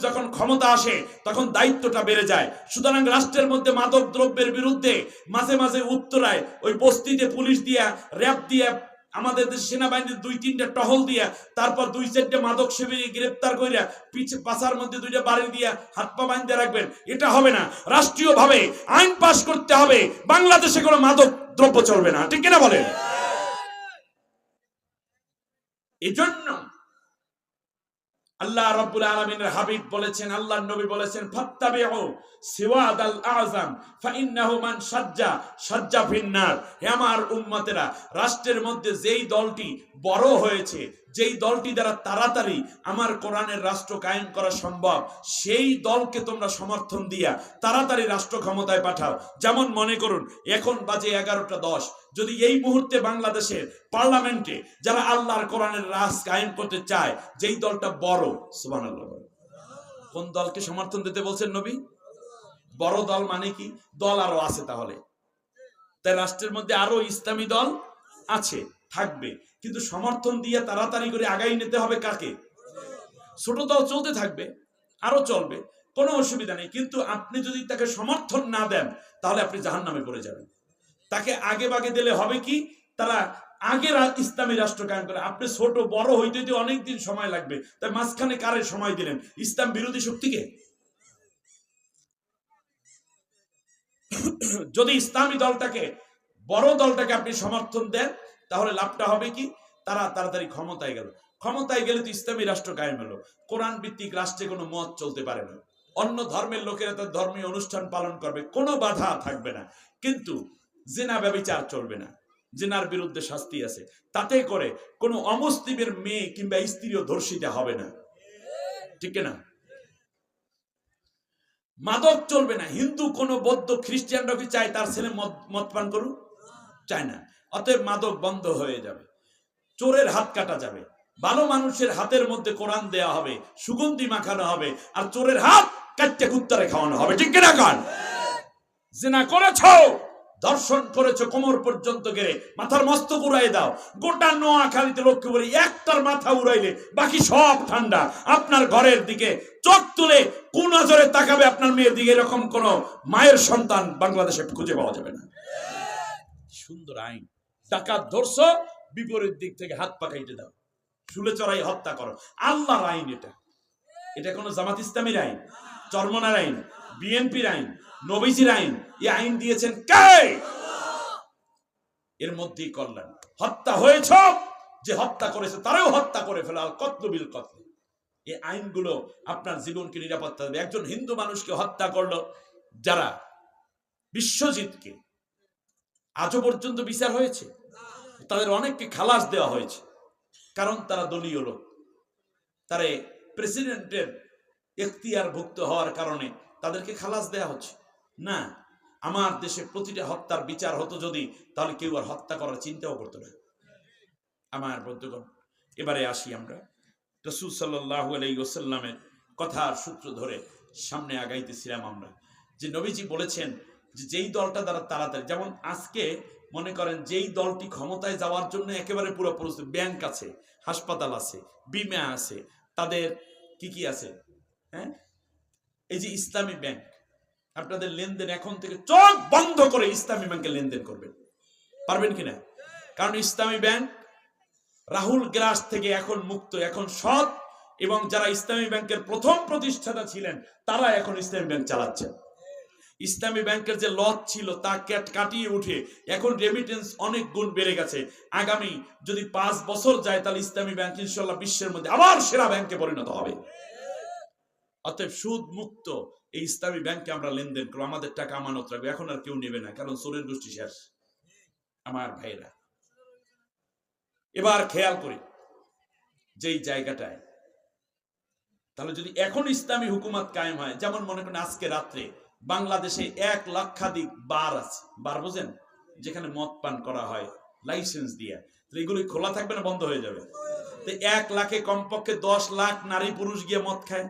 যখন ক্ষমতা আসে তখন দায়িত্বটা বেড়ে যায়। সুতরাং রাষ্ট্রের মধ্যে মাদক দ্রব্যের বিরুদ্ধে মাঝে মাঝে উত্তরায় ওই বস্তিতে পুলিশ দিয়া, র‍্যাব দিয়া, আমাদের দেশ সেনাবাহিনীর ২-৩টা টহল দিয়া, তারপর ২-৪টা মাদক সেবীকে গ্রেফতার কইরা পিছে পাছার মধ্যে 2টা বাড়ি দিয়া হাত পা বাঁধতে রাখবেন, এটা হবে না। রাষ্ট্রীয়ভাবে আইন পাস করতে হবে, বাংলাদেশে কোনো মাদক দ্রব্য চলবে না। ঠিক কিনা বলেন? এজন্য আল্লাহ রাব্বুল আলামিনের হাবিব বলেছেন, আল্লাহর নবী বলেছেন, ফাত্তাবিউ সিওয়াদাল আযম ফাইন্নাহু মান সাজ্জা ফিন্নার। হে আমার উম্মতেরা, রাষ্ট্রের মধ্যে যেই দলটি বড় হয়েছে, যেই দলটি দ্বারা তাড়াতাড়ি আমার কোরআনের রাষ্ট্র কায়েম করা সম্ভব, সেই দলকে তোমরা সমর্থন দিয়া তাড়াতাড়ি রাষ্ট্র ক্ষমতায় পাঠাও। যেমন মনে করুন, এখন বাজে 11টা 10, যদি এই মুহূর্তে বাংলাদেশের পার্লামেন্টে যারা আল্লাহর কোরআনের রাজ কায়েম করতে চায়, যেই দলটা বড়, সুবহানাল্লাহ, কোন দলকে সমর্থন দিতে বলছেন নবী? বড় দল মানে কি? দল আরো আছে, তাহলে তাই রাষ্ট্রের মধ্যে আরো ইসলামী দল আছে, থাকবে, কিন্তু সমর্থন দিয়ে তাড়াতাড়ি করে আগাই নিতে হবে কাকে? ছোট দল চলতে থাকবে, আরো চলবে, কোনো অসুবিধা নেই, কিন্তু আপনি যদি তাকে সমর্থন না দেন তাহলে আপনি জাহান্নামে পড়ে যাবেন। তাকে আগে বাগে দিলে হবে কি, তারা আগে ইসলামী রাষ্ট্র কায়েম করে, আপনি ছোট বড় হইতে অনেকদিন সময় লাগবে, তাই মাঝখানে কারে সময় দিলেন? ইসলাম বিরোধী শক্তিকে। যদি ইসলামী দলটাকে, বড় দলটাকে আপনি সমর্থন দেন, তাহলে লাভটা হবে কি, তারা তাড়াতাড়ি ক্ষমতায় গেল। ক্ষমতায় গেলে তো ইসলামী রাষ্ট্র কায়েম হলো। কোরআন ভিত্তিক রাষ্ট্রে কোনো মত চলতে পারে না, অন্য ধর্মের লোকেরা তার ধর্মীয় অনুষ্ঠান পালন করবে, কোনো বাধা থাকবে না, কিন্তু জিনা ব্যভিচার চলবে না, জিনার বিরুদ্ধে শাস্তি আছে, তাতে করে কোনো অমুসলিমের মেয়ে কিংবা স্ত্রীও ধর্ষিতা হবে না। ঠিক না? মাদক চলবে না। হিন্দু কোন বৌদ্ধ খ্রিস্টানরা কি চায় তার ছেলে মদ পান করুক? চায় না। অতএব মাদক বন্ধ হয়ে যাবে, চোরের হাত কাটা যাবে, ভালো মানুষের হাতের মধ্যে কোরআন দেয়া হবে, সুগন্ধি মাখানো হবে, আর চোরের হাত কাটতে কুত্তারে খাওয়ানো হবে। ঠিক কিনা কন? জিনা করেছো, দর্শন করেছো, কোমর পর্যন্ত গেলে মাথার মস্তক উড়াই দাও। গোটা নোয়াখালীতে লক্ষ্য করে একটার মাথা উড়াইলে বাকি সব ঠান্ডা। আপনার ঘরের দিকে চোখ তুলে কোন নজরে তাকাবে আপনার মেয়ের দিকে, এরকম কোন মায়ের সন্তান বাংলাদেশে খুঁজে পাওয়া যাবে না। সুন্দর আইন। ডাকাত ধরছো, বিপরীত দিক থেকে হাত পাকাইতে দাও, শুলে চড়াই হত্যা করো। আল্লাহর আইন এটা। এটা কোন জামাত ইসলামীর আইন, চরমনার আইন, বিএনপির আইন, নবীজির আইন। এই আইন দিয়েছেন কে? এর মধ্যেই কল্যাণ। হত্যা হয়েছ, যে হত্যা করেছে তারাও হত্যা করে ফেলাল, কতল বিল কতল। এই আইনগুলো আপনার জীবনকে নিরাপত্তা দেবে। একজন হিন্দু মানুষকে হত্যা করলো যারা, বিশ্বজিৎকে, আজও পর্যন্ত বিচার হয়েছে? তাদের অনেককে খালাস দেওয়া হয়েছে, কারণ তারা দলীয় লোক, তারে প্রেসিডেন্টের এখতিয়ারভুক্ত হওয়ার কারণে তাদেরকে খালাস দেওয়া হচ্ছে না। আমার দেশে প্রতিটা হত্যার বিচার হতো যদি, তাহলে কেউ আর হত্যা করার চিন্তাও করতো না। আমার বন্ধুগণ, এবারে আসি আমরা রাসূল সাল্লাল্লাহু আলাইহি ওয়াসাল্লামের কথার সূত্র ধরে সামনে আগাইতেছিলাম আমরা, যে নবীজি বলেছেন যে যেই দলটা দ্বারা তাড়াতাড়ি, যেমন আজকে মনে করেন যেই দলটি ক্ষমতায় যাওয়ার জন্য একেবারে পুরো প্রস্তুত, ব্যাংক আছে, হাসপাতাল আছে, বিমা আছে, তাদের কি আছে, হ্যাঁ, এই যে ইসলামী ব্যাংক, আপনাদের লেনদেন এখন থেকে চোখ বন্ধ করে ইসলামী ব্যাংকে লেনদেন করবেন, পারবেন কিনা? কারণ ইসলামী ব্যাংক রাহুল গ্রাস থেকে এখন মুক্ত, এখন সৎ, এবং যারা ইসলামী ব্যাংকের প্রথম প্রতিষ্ঠাতা ছিলেন তারা এখন ইসলামী ব্যাংক চালাচ্ছেন। ইসলামী ব্যাংকের যে লস ছিল তা কাটিয়ে উঠে এখন রেমিটেন্স অনেক গুণ বেড়ে গেছে। আগামী যদি 5 বছর যায় তাহলে ইসলামী ব্যাংক ইনশাআল্লাহ বিশ্বের মধ্যে আবার সেরা ব্যাংকে পরিণত হবে। অতএব সুদ মুক্ত এই ইসলামী ব্যাংকে আমরা লেনদেন করবো, আমাদের টাকা আমানত রাখবো। এখন আর কেউ নেবে না, কারণ চোরের গোষ্ঠী শেষ। আমার ভাইরা, এবার খেয়াল করি যেই জায়গাটায়, তাহলে যদি এখন ইসলামী হুকুমত কায়েম হয়, যেমন মনে করেন আজকে রাত্রে বাংলাদেশে 1 লক্ষাধিক বার আছে, বার বোঝেন, যেখানে মদ পান করা হয় লাইসেন্স দিয়ে, এগুলি খোলা থাকবে না বন্ধ হয়ে যাবে? তো 1 লাখে কমপক্ষে 10 লাখ নারী পুরুষ গিয়ে মদ খায়,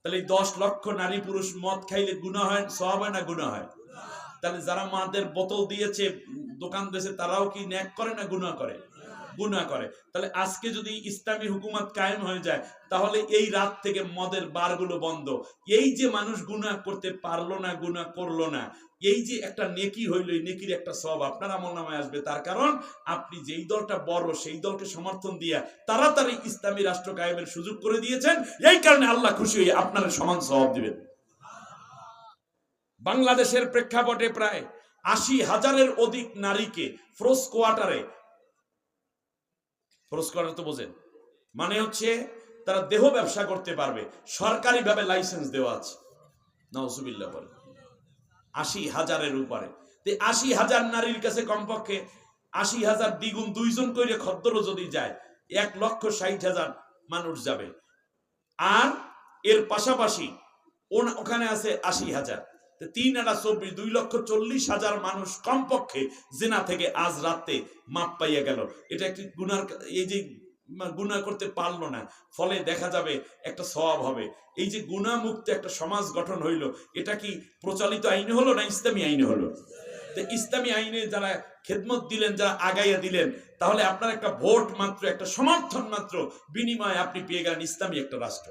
তাহলে 10 লক্ষ নারী পুরুষ মদ খাইলে গুনাহ হয়, সওয়াব হয় না গুনাহ হয়? তাহলে যারা মাদের বোতল দিয়েছে, দোকান দিয়েছে, তারাও কি ন্যাক করে না গুনাহ করে? গুনাহ করে। তাহলে আজকে যদি ইসলামী হুকুমত কায়েম হয়ে যায়, তাহলে এই রাত থেকে মদের বারগুলো বন্ধ। এই যে মানুষ গুনাহ করতে পারলো না, গুনাহ করলো না, এই যে একটা নেকি হইল, এই নেকির একটা সওয়াব আপনার আমলনামায় আসবে। তার কারণ আপনি যেই দলটা বড় সেই দলকে সমর্থন দিয়ে তাড়াতাড়ি ইসলামী রাষ্ট্র কায়েমের সুযোগ করে দিয়েছেন। এই কারণে আল্লাহ খুশি হয়ে আপনার সমান সওয়াব দিবেন। বাংলাদেশের প্রেক্ষাপটে প্রায় ৮০,০০০-এর অধিক নারীকে ফ্রোজ কোয়ার্টারে, ফ্রোজ কোয়ার্টার তো বোঝেন, মানে হচ্ছে তারা দেহ ব্যবসা করতে পারবে, সরকারিভাবে লাইসেন্স দেওয়া আছে। নাউজুবিল্লাহ বলে ৮০,০০০-এর উপরে। ৮০,০০০ নারীর কাছে কমপক্ষে ৮০,০০০ দ্বিগুণ ২ জন করে খদ্দরও যদি যায়, ১,৬০,০০০ মানুষ যাবে। আর এর পাশাপাশি ওখানে আছে ৮০,০০০, ৩ আর ২৪, ২,৪০,০০০ মানুষ কমপক্ষে জিনা থেকে আজ রাতে মাপ পাইয়া গেল। এটা একটি গুনার, এই যে গুনাহ করতে পারলো না, ফলে দেখা যাবে একটা সওয়াব হবে। এই যে গুনাহ মুক্ত একটা সমাজ গঠন হইল, এটা কি প্রচলিত আইনে হলো না ইসলামী আইনে হলো? ইসলামী আইনে যারা খেদমত দিলেন, যারা আগাইয়া দিলেন, তাহলে আপনার একটা ভোট মাত্র, একটা সমর্থন মাত্র বিনিময়ে আপনি পেয়ে গেলেন ইসলামী একটা রাষ্ট্র।